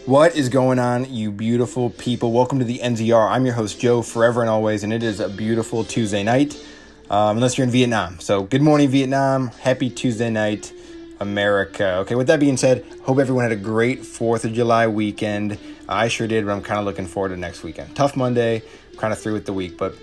What is going on, you beautiful people? Welcome to the NZR. I'm your host, Joe, forever and always, and it is a beautiful Tuesday night, unless you're in Vietnam. So good morning, Vietnam. Happy Tuesday night, America. Okay, with that being said, hope everyone had a great 4th of July weekend. I sure did, but I'm kind of looking forward to next weekend. Tough Monday, kind of through with the week, but,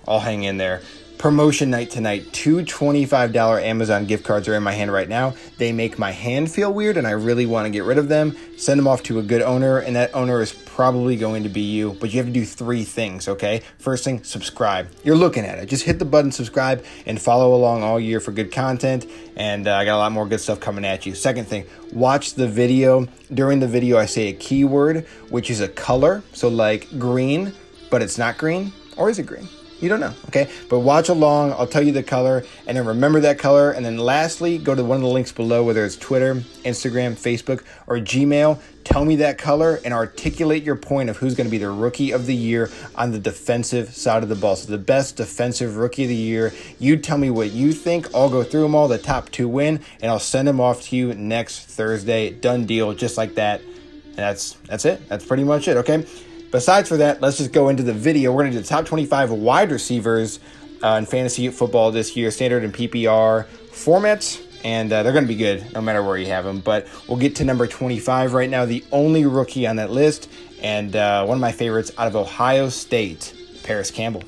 I'll hang in there. Promotion night tonight. 2 $25 Amazon gift cards are in my hand right now. They make my hand feel weird, and I really want to get rid of them. Send them off to a good owner, and that owner is probably going to be you. But you have to do 3 things, okay? First thing, subscribe. You're looking at it. Just hit the button, subscribe, and follow along all year for good content. And I got a lot more good stuff coming at you. Second thing, watch the video. During the video, I say a keyword, which is a color. So like green, but it's not green. Or is it green? You don't know, okay? But watch along. I'll tell you the color, and then remember that color. And then lastly, go to one of the links below, whether it's Twitter, Instagram, Facebook, or Gmail. Tell me that color and articulate your point of who's going to be the rookie of the year on the defensive side of the ball. So the best defensive rookie of the year. You tell me what you think. I'll go through them all. The top 2 win, and I'll send them off to you next Thursday. Done deal, just like that. And that's it. That's pretty much it, okay? Besides for that, let's just go into the video. We're going to do the top 25 wide receivers in fantasy football this year, standard and PPR formats, and they're going to be good no matter where you have them. But we'll get to number 25 right now, the only rookie on that list, and one of my favorites out of Ohio State, Parris Campbell.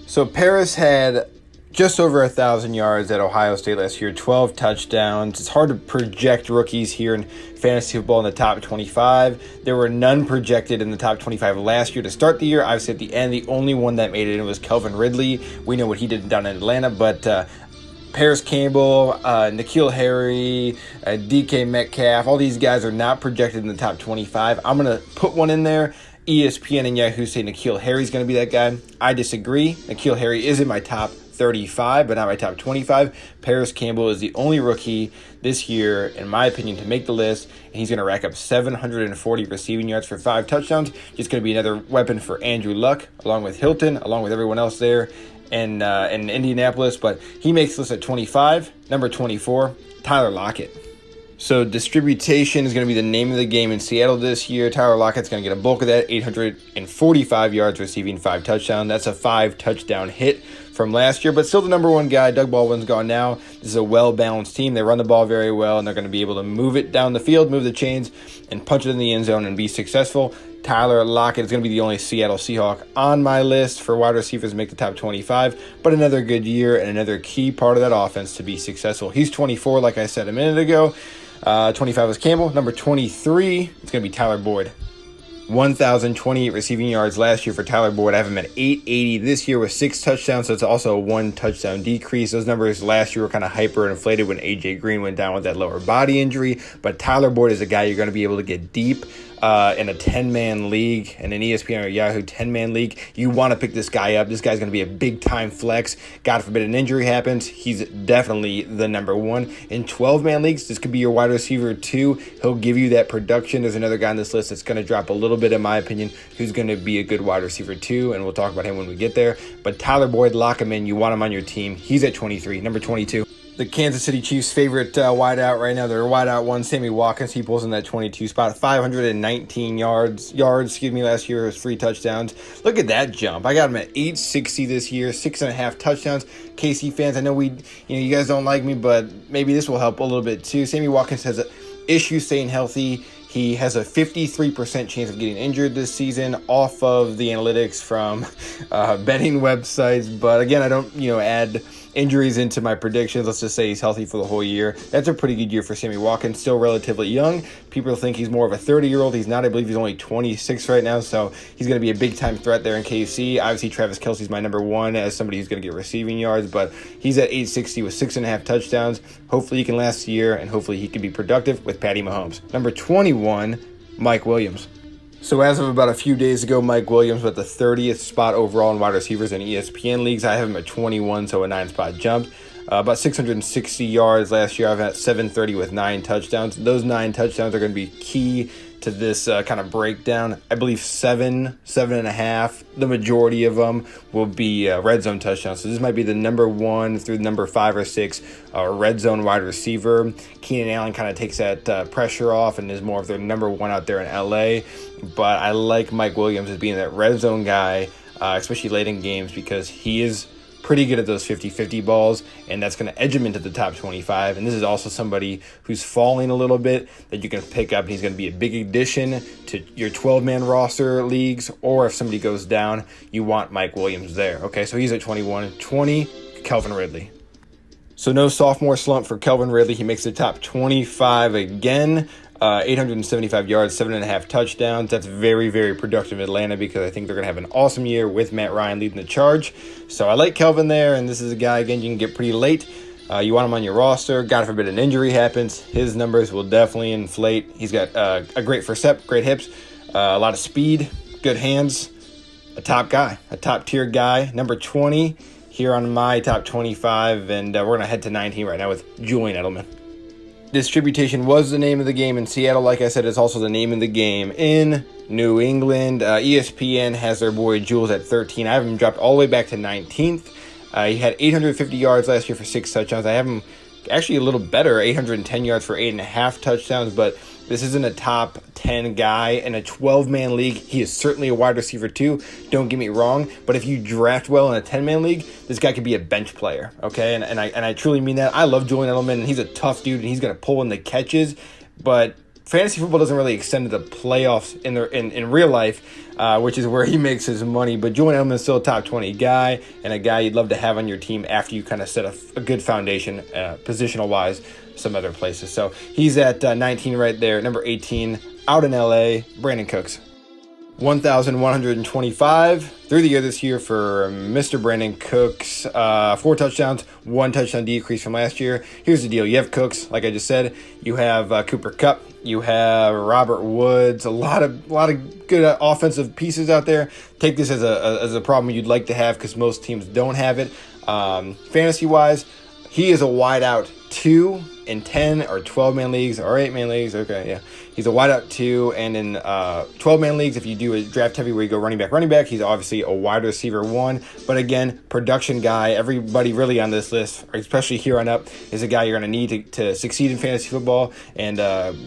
So Parris had just over 1,000 yards at Ohio State last year, 12 touchdowns. It's hard to project rookies here in fantasy football in the top 25. There were none projected in the top 25 last year to start the year. Obviously, at the end, the only one that made it was Kelvin Ridley. We know what he did down in Atlanta, but Parris Campbell, N'Keal Harry, DK Metcalf, all these guys are not projected in the top 25. I'm going to put one in there. ESPN and Yahoo say N'Keal Harry's going to be that guy. I disagree. N'Keal Harry is in my top 35, but not my top 25. Parris Campbell is the only rookie this year, in my opinion, to make the list, and he's going to rack up 740 receiving yards for 5 touchdowns. Just going to be another weapon for Andrew Luck, along with Hilton, along with everyone else there in Indianapolis. But he makes the list at 25. Number 24, Tyler Lockett. So distribution is going to be the name of the game in Seattle this year. Tyler Lockett's going to get a bulk of that, 845 yards receiving 5 touchdowns. That's a 5-touchdown hit from last year, but still the number 1 guy. Doug Baldwin's gone now. This is a well-balanced team. They run the ball very well, and they're going to be able to move it down the field, move the chains, and punch it in the end zone and be successful. Tyler Lockett is going to be the only Seattle Seahawk on my list for wide receivers to make the top 25, but another good year and another key part of that offense to be successful. He's 24, like I said a minute ago. 25 was Campbell. Number 23, it's going to be Tyler Boyd. 1,028 receiving yards last year for Tyler Boyd. I have him at 880 this year with 6 touchdowns, so it's also a 1 touchdown decrease. Those numbers last year were kind of hyper-inflated when A.J. Green went down with that lower body injury, but Tyler Boyd is a guy you're going to be able to get deep in a 10-man league, in an ESPN or Yahoo 10-man league. You want to pick this guy up. This guy's going to be a big-time flex. God forbid an injury happens. He's definitely the number 1. In 12-man leagues, this could be your wide receiver 2. He'll give you that production. There's another guy on this list that's going to drop a little bit, in my opinion, who's going to be a good wide receiver 2, and we'll talk about him when we get there. But Tyler Boyd, lock him in. You want him on your team. He's at 23. Number 22. The Kansas City Chiefs' favorite wideout right now, their wideout 1, Sammy Watkins. He pulls in that 22 spot. 519 yards, last year was 3 touchdowns. Look at that jump. I got him at 860 this year, 6.5 touchdowns. KC fans, I know you guys don't like me, but maybe this will help a little bit too. Sammy Watkins has an issue staying healthy. He has a 53% chance of getting injured this season off of the analytics from betting websites. But again, I don't, add injuries into my predictions. Let's just say he's healthy for the whole year. That's a pretty good year for Sammy Watkins, still relatively young. People think he's more of a 30-year-old. He's not. I believe he's only 26 right now, so he's going to be a big-time threat there in KC. Obviously, Travis Kelce's my number 1 as somebody who's going to get receiving yards, but he's at 860 with 6.5 touchdowns. Hopefully he can last the year, and hopefully he can be productive with Patty Mahomes. Number 21, Mike Williams. So as of about a few days ago, Mike Williams was at the 30th spot overall in wide receivers in ESPN leagues. I have him at 21, so a 9-spot jump. About 660 yards last year. I've had 730 with 9 touchdowns. Those 9 touchdowns are going to be key to to this kind of breakdown. I believe 7.5, the majority of them will be red zone touchdowns. So this might be the number 1 through number 5 or 6 red zone wide receiver. Keenan Allen kind of takes that pressure off and is more of their number 1 out there in LA. But I like Mike Williams as being that red zone guy, especially late in games, because he is pretty good at those 50-50 balls, and that's going to edge him into the top 25. And this is also somebody who's falling a little bit that you can pick up, and he's going to be a big addition to your 12-man roster leagues, or if somebody goes down, you want Mike Williams there. Okay, so he's at 21. 20, Calvin Ridley. So no sophomore slump for Kelvin Ridley. He makes the top 25 again. 875 yards, 7.5 touchdowns. That's very, very productive in Atlanta, because I think they're going to have an awesome year with Matt Ryan leading the charge. So I like Kelvin there, and this is a guy, again, you can get pretty late. You want him on your roster. God forbid an injury happens, his numbers will definitely inflate. He's got a great first step, great hips, a lot of speed, good hands, a top guy, a top-tier guy. Number 20 here on my top 25, and we're going to head to 19 right now with Julian Edelman. Distribution was the name of the game in Seattle. Like I said, it's also the name of the game in New England. ESPN has their boy Jules at 13. I have him dropped all the way back to 19th. He had 850 yards last year for 6 touchdowns. I have him actually a little better, 810 yards for 8.5 touchdowns, but this isn't a top 10 guy in a 12-man league. He is certainly a wide receiver too, don't get me wrong, but if you draft well in a 10-man league, this guy could be a bench player, okay? And I truly mean that. I love Julian Edelman, and he's a tough dude, and he's going to pull in the catches, but fantasy football doesn't really extend to the playoffs in real life, which is where he makes his money. But Julian Edelman is still a top 20 guy, and a guy you'd love to have on your team after you kind of set a good foundation, positional-wise, some other places. So he's at 19 right there. Number 18, out in LA, Brandon Cooks. 1,125 through the year this year for Mr. Brandon Cooks. 4 touchdowns, 1 touchdown decrease from last year. Here's the deal. You have Cooks, like I just said. You have Cooper Kupp. You have Robert Woods. A lot of good offensive pieces out there. Take this as a problem you'd like to have, because most teams don't have it. Fantasy-wise, he is a wideout 2 in 10 or 12-man leagues or 8-man leagues. Okay, yeah. He's a wideout 2, and in 12-man leagues, if you do a draft heavy where you go running back, he's obviously a wide receiver 1. But again, production guy. Everybody really on this list, especially here on up, is a guy you're going to need to succeed in fantasy football, and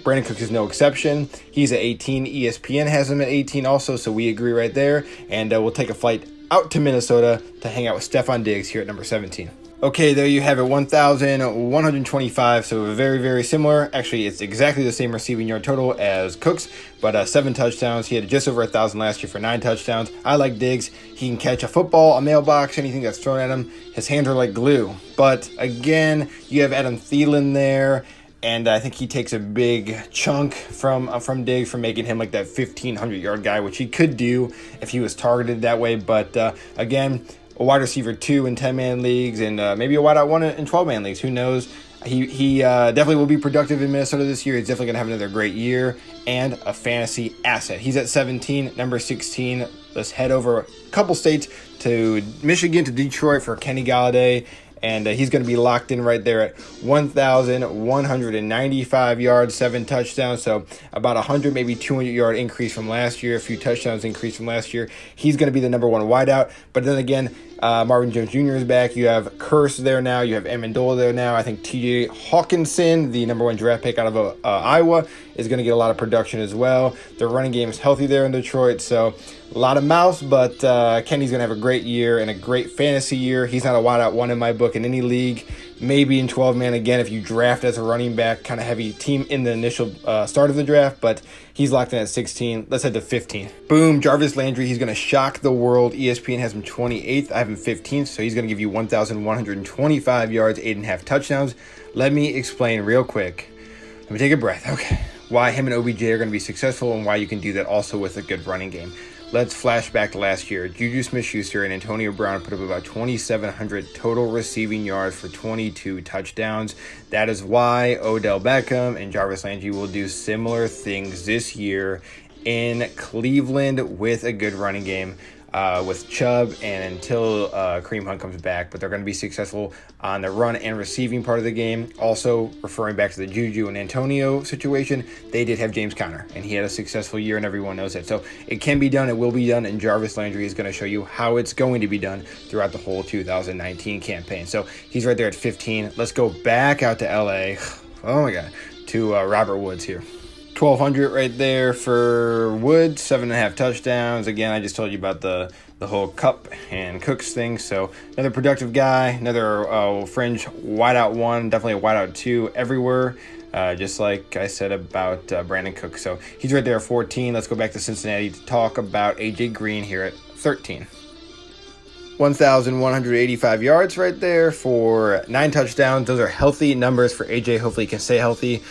Brandon Cooks is no exception. He's at 18. ESPN has him at 18 also, so we agree right there. And we'll take a flight out to Minnesota to hang out with Stefon Diggs here at number 17. Okay, there you have it, 1,125, so very, very similar. Actually, it's exactly the same receiving yard total as Cooks, but 7 touchdowns. He had just over 1,000 last year for 9 touchdowns. I like Diggs. He can catch a football, a mailbox, anything that's thrown at him. His hands are like glue. But again, you have Adam Thielen there, and I think he takes a big chunk from Diggs, from making him like that 1,500-yard guy, which he could do if he was targeted that way. But again, a wide receiver 2 in 10-man leagues, and maybe a wideout 1 in 12-man leagues. Who knows? He definitely will be productive in Minnesota this year. He's definitely going to have another great year, and a fantasy asset. He's at 17, number 16. Let's head over a couple states to Michigan, to Detroit for Kenny Golladay. And he's going to be locked in right there at 1,195 yards, 7 touchdowns. So about 100, maybe 200-yard increase from last year, a few touchdowns increase from last year. He's going to be the number 1 wideout. But then again, Marvin Jones Jr. is back. You have Curse there now. You have Amendola there now. I think T.J. Hawkinson, the number 1 draft pick out of Iowa, is going to get a lot of production as well. The running game is healthy there in Detroit. So a lot of mouths, but Kenny's going to have a great year and a great fantasy year. He's not a wideout 1 in my book in any league. Maybe in 12-man again if you draft as a running back, kind of heavy team in the initial start of the draft, but he's locked in at 16. Let's head to 15. Boom, Jarvis Landry. He's going to shock the world. ESPN has him 28th. I have him 15th, so he's going to give you 1,125 yards, 8.5 touchdowns. Let me explain real quick. Let me take a breath. Okay. Why him and OBJ are going to be successful, and why you can do that also with a good running game. Let's flash back to last year. JuJu SmithSchuster and Antonio Brown put up about 2,700 total receiving yards for 22 touchdowns. That is why Odell Beckham and Jarvis Landry will do similar things this year in Cleveland with a good running game. with Chubb and until Kareem Hunt comes back. But they're going to be successful on the run and receiving part of the game. Also, referring back to the JuJu and Antonio situation, they did have James Conner, and he had a successful year, and everyone knows that. So it can be done, it will be done, and Jarvis Landry is going to show you how it's going to be done throughout the whole 2019 campaign. So he's right there at 15. Let's go back out to LA. Oh my God, to Robert Woods here. 1,200 right there for Woods, 7.5 touchdowns. Again, I just told you about the whole Cup and Cooks thing. So another productive guy, another fringe wideout 1, definitely a wideout 2 everywhere. Just like I said about Brandon Cook. So he's right there at 14. Let's go back to Cincinnati to talk about AJ Green here at 13. 1,185 yards right there for 9 touchdowns. Those are healthy numbers for AJ. Hopefully he can stay healthy.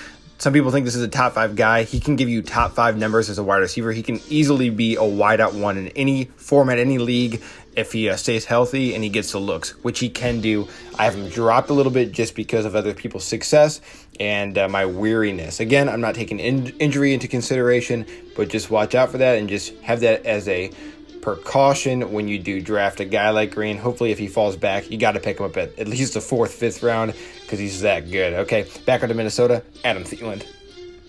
Some people think this is a top 5 guy. He can give you top 5 numbers as a wide receiver. He can easily be a wideout 1 in any format, any league, if he stays healthy and he gets the looks, which he can do. I have him dropped a little bit just because of other people's success and my weariness. Again, I'm not taking injury into consideration, but just watch out for that and just have that as a precaution when you do draft a guy like Green. Hopefully, if he falls back, you got to pick him up at least the 4th, 5th round because he's that good. Okay, back on to Minnesota, Adam Thielen.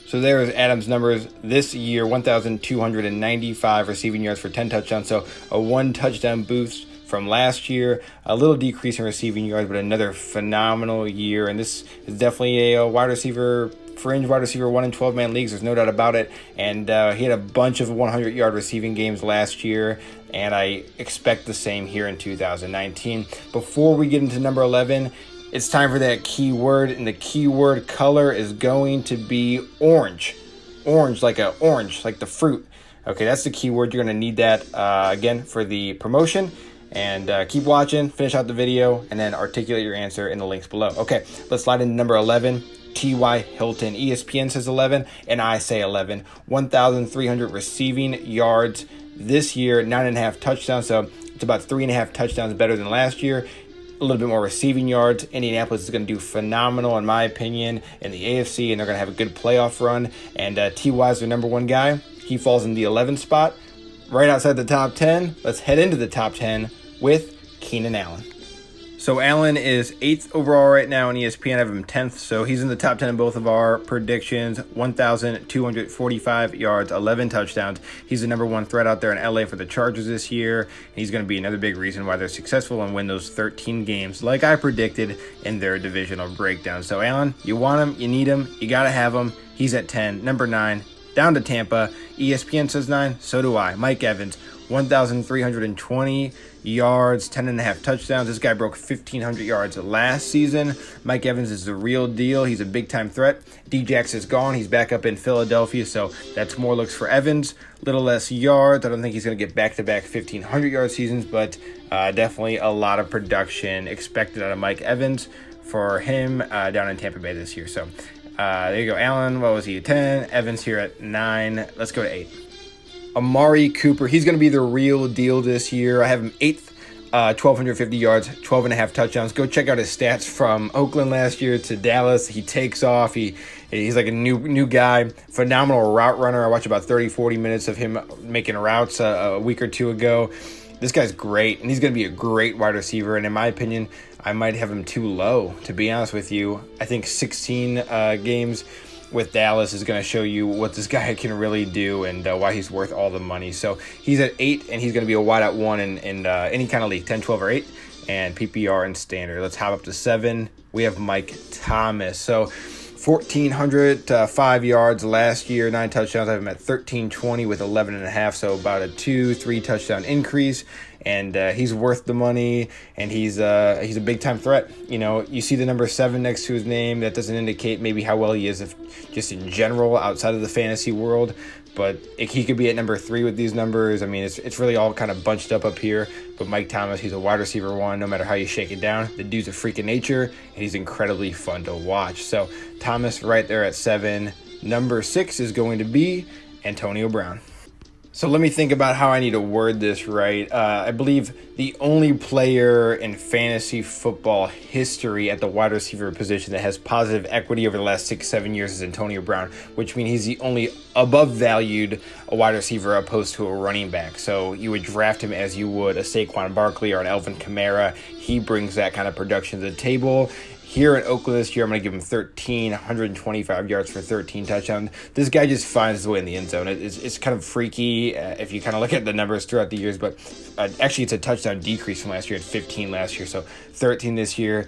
So there's Adam's numbers this year, 1,295 receiving yards for 10 touchdowns. So a 1 touchdown boost from last year, a little decrease in receiving yards, but another phenomenal year. And this is definitely a wide receiver, fringe wide receiver 1 in 12-man leagues. There's no doubt about it. And he had a bunch of 100-yard receiving games last year, and I expect the same here in 2019. Before we get into number 11, it's time for that keyword, and the keyword color is going to be orange. Orange, like the fruit. Okay, that's the keyword. You're going to need that, again, for the promotion. And keep watching, finish out the video, and then articulate your answer in the links below. Okay, let's slide into number 11. T.Y. Hilton. ESPN says 11, and I say 11. 1,300 receiving yards this year, 9.5 touchdowns. So it's about 3.5 touchdowns better than last year. A little bit more receiving yards. Indianapolis is going to do phenomenal, in my opinion, in the AFC, and they're going to have a good playoff run. And T.Y. is their number 1 guy. He falls in the 11th spot, right outside the top 10. Let's head into the top 10 with Keenan Allen. So Allen is 8th overall right now on ESPN. I have him 10th, so he's in the top 10 in both of our predictions. 1,245 yards, 11 touchdowns. He's the number 1 threat out there in LA for the Chargers this year. And he's going to be another big reason why they're successful and win those 13 games, like I predicted in their divisional breakdown. So Allen, you want him, you need him, you got to have him. He's at 10. Number 9, down to Tampa. ESPN says 9, so do I. Mike Evans, 1,320 yards, 10.5 touchdowns. This guy broke 1,500 yards last season. Mike Evans is the real deal. He's a big-time threat. D-Jax is gone. He's back up in Philadelphia, so that's more looks for Evans. Little less yards. I don't think he's going to get back-to-back 1,500-yard seasons, but definitely a lot of production expected out of Mike Evans for him down in Tampa Bay this year. So there you go. Allen, what was he, 10? Evans here at 9. Let's go to 8. Amari Cooper, he's going to be the real deal this year. I have him 8th, 1,250 yards, 12.5 touchdowns. Go check out his stats from Oakland last year to Dallas. He takes off. He's like a new guy. Phenomenal route runner. I watched about 30, 40 minutes of him making routes a week or two ago. This guy's great, and he's going to be a great wide receiver. And in my opinion, I might have him too low, to be honest with you. I think 16 games with Dallas is going to show you what this guy can really do and why he's worth all the money. So he's at 8, and he's going to be a wideout 1 in any kind of league, 10, 12, or 8, and PPR and standard. Let's hop up to 7. We have Mike Thomas. So 1,405 yards last year, 9 touchdowns. I have him at 1,320 with 11.5, so about a 2-3 touchdown increase. And he's worth the money, and he's a big-time threat. You know, you see the number 7 next to his name. That doesn't indicate maybe how well he is just in general outside of the fantasy world. But he could be at number 3 with these numbers. I mean, it's really all kind of bunched up here. But Mike Thomas, he's a wide receiver 1, no matter how you shake it down. The dude's a freak of nature, and he's incredibly fun to watch. So Thomas right there at 7. Number 6 is going to be Antonio Brown. So let me think about how I need to word this right. I believe the only player in fantasy football history at the wide receiver position that has positive equity over the last 6-7 years is Antonio Brown, which means he's the only above valued a wide receiver opposed to a running back. So you would draft him as you would a Saquon Barkley or an Alvin Kamara. He brings that kind of production to the table. Here in Oakland this year, I'm going to give him 125 yards for 13 touchdowns. This guy just finds his way in the end zone. It's kind of freaky if you kind of look at the numbers throughout the years, but actually it's a touchdown decrease from last year at 15 last year, so 13 this year.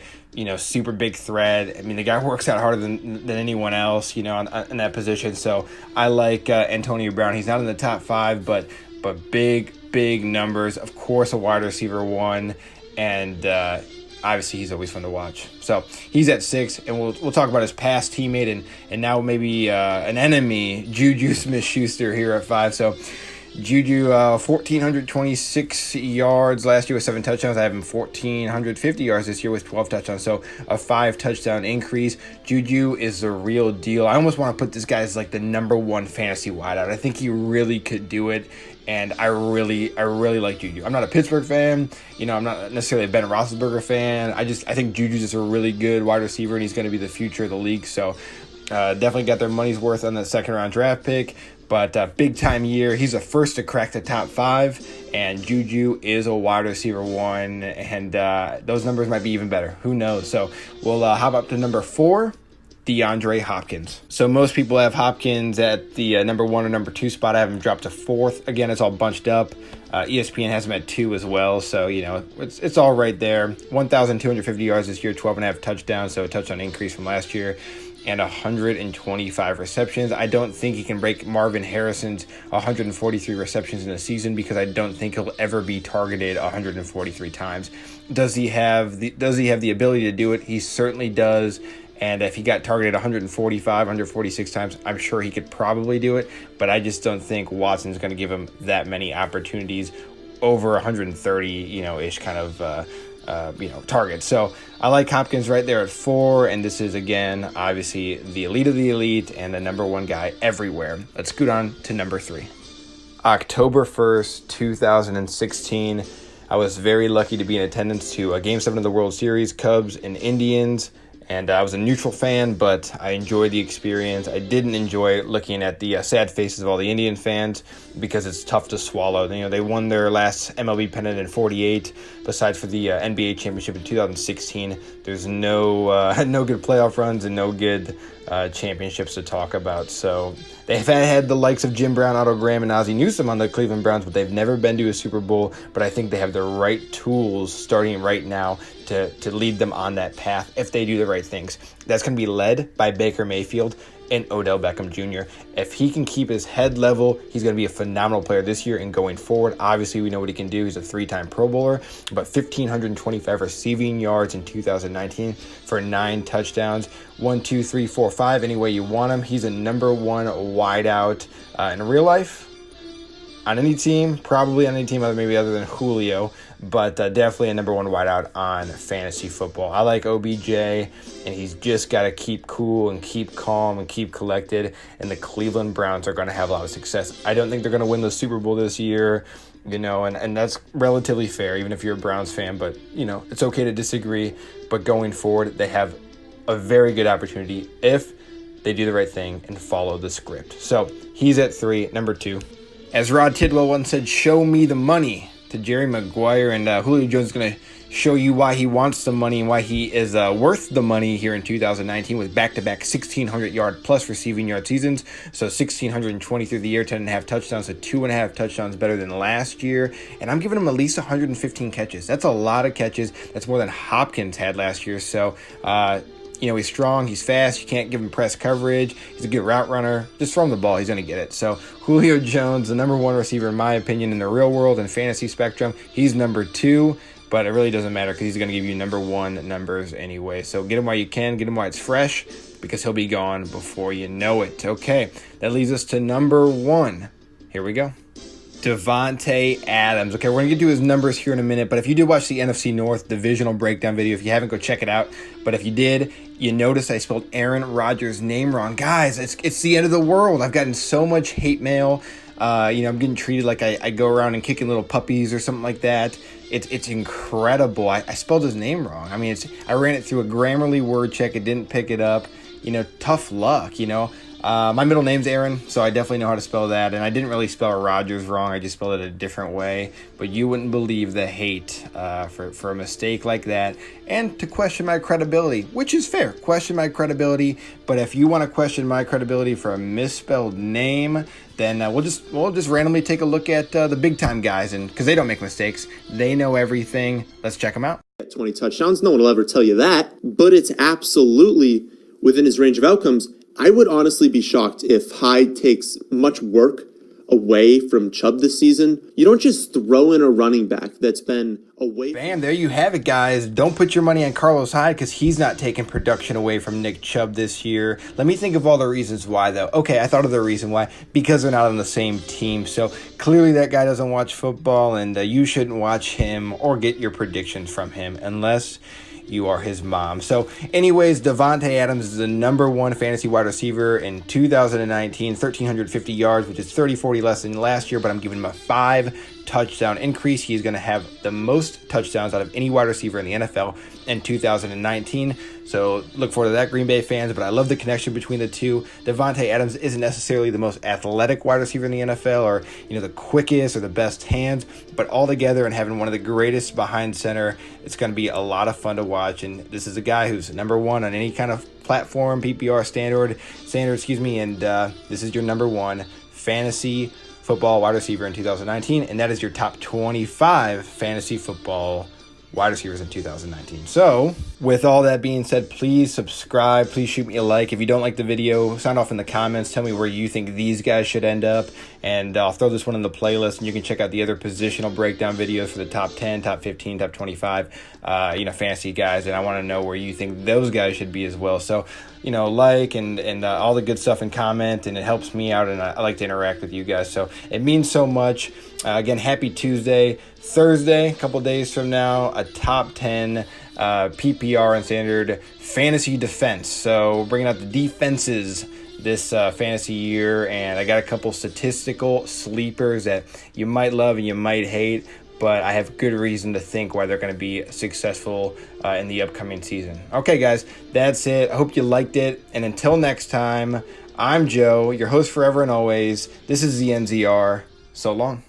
Super big threat. I mean, the guy works out harder than anyone else, in that position. So I like Antonio Brown. He's not in the top 5, but big numbers. Of course, a wide receiver 1, and obviously, he's always fun to watch. So he's at 6, and we'll talk about his past teammate and now maybe an enemy, JuJu SmithSchuster here at 5. So JuJu, 1,426 yards last year with 7 touchdowns. I have him 1,450 yards this year with 12 touchdowns. So a 5-touchdown increase. JuJu is the real deal. I almost want to put this guy as like the number 1 fantasy wideout. I think he really could do it. And I really like JuJu. I'm not a Pittsburgh fan. I'm not necessarily a Ben Roethlisberger fan. I think JuJu's just a really good wide receiver, and he's going to be the future of the league. So definitely got their money's worth on the second-round draft pick. But big-time year. He's the first to crack the top 5, and JuJu is a wide receiver 1, and those numbers might be even better. Who knows? So we'll hop up to number 4. DeAndre Hopkins. So most people have Hopkins at the number 1 or number 2 spot. I have him dropped to 4th. Again, it's all bunched up. ESPN has him at 2 as well. So, it's all right there. 1,250 yards this year, 12.5 touchdowns. So a touchdown increase from last year. And 125 receptions. I don't think he can break Marvin Harrison's 143 receptions in a season because I don't think he'll ever be targeted 143 times. Does he have the ability to do it? He certainly does. And if he got targeted 145, 146 times, I'm sure he could probably do it. But I just don't think Watson's going to give him that many opportunities over 130, ish kind of, targets. So I like Hopkins right there at 4. And this is, again, obviously the elite of the elite and the number 1 guy everywhere. Let's scoot on to number 3. October 1st, 2016. I was very lucky to be in attendance to Game 7 of the World Series, Cubs and Indians. And I was a neutral fan, but I enjoyed the experience. I didn't enjoy looking at the sad faces of all the Indian fans because it's tough to swallow. They won their last MLB pennant in 48. Besides for the NBA championship in 2016, there's no good playoff runs and no good championships to talk about. So they've had the likes of Jim Brown, Otto Graham, and Ozzie Newsome on the Cleveland Browns, but they've never been to a Super Bowl. But I think they have the right tools starting right now to lead them on that path if they do the right things. That's going to be led by Baker Mayfield and Odell Beckham Jr. If he can keep his head level, he's going to be a phenomenal player this year and going forward. Obviously, we know what he can do. He's a 3-time Pro Bowler, but 1,525 receiving yards in 2019 for 9 touchdowns. 1, 2, 3, 4, 5, any way you want him. He's a number 1 wideout in real life. On any team, probably on any team maybe other than Julio, but definitely a number 1 wideout on fantasy football. I like OBJ, and he's just got to keep cool and keep calm and keep collected, and the Cleveland Browns are going to have a lot of success. I don't think they're going to win the Super Bowl this year, and that's relatively fair, even if you're a Browns fan, but, it's okay to disagree. But going forward, they have a very good opportunity if they do the right thing and follow the script. So he's at 3, number 2. As Rod Tidwell once said, show me the money to Jerry Maguire, and Julio Jones is going to show you why he wants the money and why he is worth the money here in 2019 with back-to-back 1,600-yard plus receiving yard seasons. So 1,620 through the year, 10.5 touchdowns, so 2.5 touchdowns better than last year. And I'm giving him at least 115 catches. That's a lot of catches. That's more than Hopkins had last year. So, he's strong, he's fast, you can't give him press coverage, he's a good route runner. Just throw him the ball, he's going to get it. So Julio Jones, the number 1 receiver in my opinion in the real world and fantasy spectrum, he's number 2, but it really doesn't matter because he's going to give you number 1 numbers anyway. So get him while you can, get him while it's fresh, because he'll be gone before you know it. Okay, that leads us to number 1. Here we go. Davante Adams. Okay, we're going to get to his numbers here in a minute, but if you did watch the NFC North divisional breakdown video, if you haven't, go check it out. But if you did, you notice I spelled Aaron Rodgers' name wrong. Guys, it's the end of the world. I've gotten so much hate mail I'm getting treated like I go around and kicking little puppies or something like that. It's incredible. I spelled his name wrong. I mean, I ran it through a Grammarly word check. It didn't pick it up. Tough luck, My middle name's Aaron, so I definitely know how to spell that. And I didn't really spell Rogers wrong. I just spelled it a different way. But you wouldn't believe the hate for a mistake like that. And to question my credibility, which is fair. Question my credibility. But if you want to question my credibility for a misspelled name, then we'll just randomly take a look at the big time guys, and because they don't make mistakes, they know everything. Let's check them out. 20 touchdowns. No one will ever tell you that, but it's absolutely within his range of outcomes. I would honestly be shocked if Hyde takes much work away from Chubb this season. You don't just throw in a running back that's been away. Bam, there you have it, guys. Don't put your money on Carlos Hyde because he's not taking production away from Nick Chubb this year. Let me think of all the reasons why, though. Okay, I thought of the reason why. Because they're not on the same team. So clearly that guy doesn't watch football, and you shouldn't watch him or get your predictions from him unless you are his mom. So anyways, Davante Adams is the number one fantasy wide receiver in 2019, 1,350 yards, which is 30-40 less than last year, but I'm giving him a 5-touchdown increase. He's going to have the most touchdowns out of any wide receiver in the NFL in 2019. So look forward to that, Green Bay fans, but I love the connection between the two. Davante Adams isn't necessarily the most athletic wide receiver in the NFL or, the quickest or the best hands, but all together and having one of the greatest behind center, it's going to be a lot of fun to watch. And this is a guy who's number one on any kind of platform, PPR standard, and this is your number one fantasy football wide receiver in 2019, and that is your top 25 fantasy football wide receivers in 2019. So with all that being said, please subscribe, please shoot me a like. If you don't like the video, sound off in the comments, tell me where you think these guys should end up, and I'll throw this one in the playlist, and you can check out the other positional breakdown videos for the top 10, top 15, top 25 fantasy guys, and I want to know where you think those guys should be as well. So like and all the good stuff and comment, and it helps me out, and I like to interact with you guys, so it means so much. Again, happy Tuesday. Thursday, a couple days from now, a top 10 PPR and standard fantasy defense. So we're bringing out the defenses this fantasy year, and I got a couple statistical sleepers that you might love and you might hate, but I have good reason to think why they're going to be successful in the upcoming season. Okay, guys, that's it. I hope you liked it, and until next time, I'm Joe, your host forever and always. This is the NZR. So long.